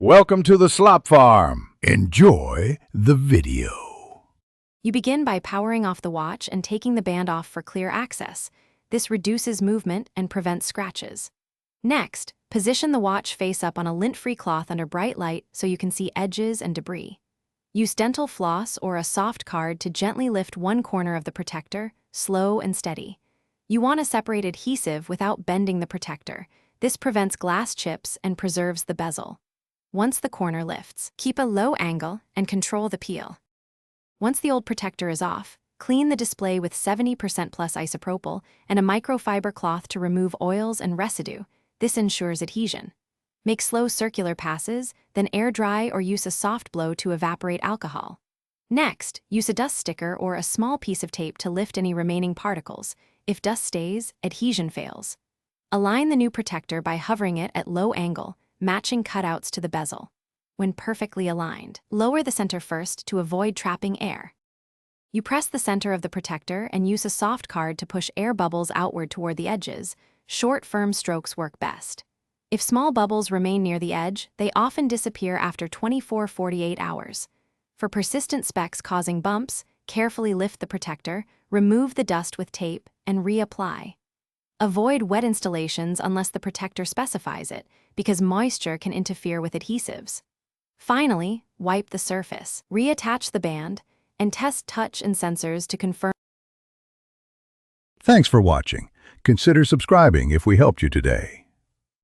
Welcome to the Slop Farm. Enjoy the video. You begin by powering off the watch and taking the band off for clear access. This reduces movement and prevents scratches. Next, position the watch face up on a lint-free cloth under bright light so you can see edges and debris. Use dental floss or a soft card to gently lift one corner of the protector, slow and steady. You want to separate adhesive without bending the protector. This prevents glass chips and preserves the bezel. Once the corner lifts, keep a low angle and control the peel. Once the old protector is off, clean the display with 70% plus isopropyl and a microfiber cloth to remove oils and residue. This ensures adhesion. Make slow circular passes, then air dry or use a soft blow to evaporate alcohol. Next, use a dust sticker or a small piece of tape to lift any remaining particles. If dust stays, adhesion fails. Align the new protector by hovering it at low angle, matching cutouts to the bezel. When perfectly aligned, lower the center first to avoid trapping air. You press the center of the protector and use a soft card to push air bubbles outward toward the edges. Short, firm strokes work best. If small bubbles remain near the edge, they often disappear after 24-48 hours. For persistent specks causing bumps, carefully lift the protector, remove the dust with tape, and reapply. Avoid wet installations unless the protector specifies it, because moisture can interfere with adhesives. Finally, wipe the surface, reattach the band, and test touch and sensors to confirm. Thanks for watching. Consider subscribing if we helped you today.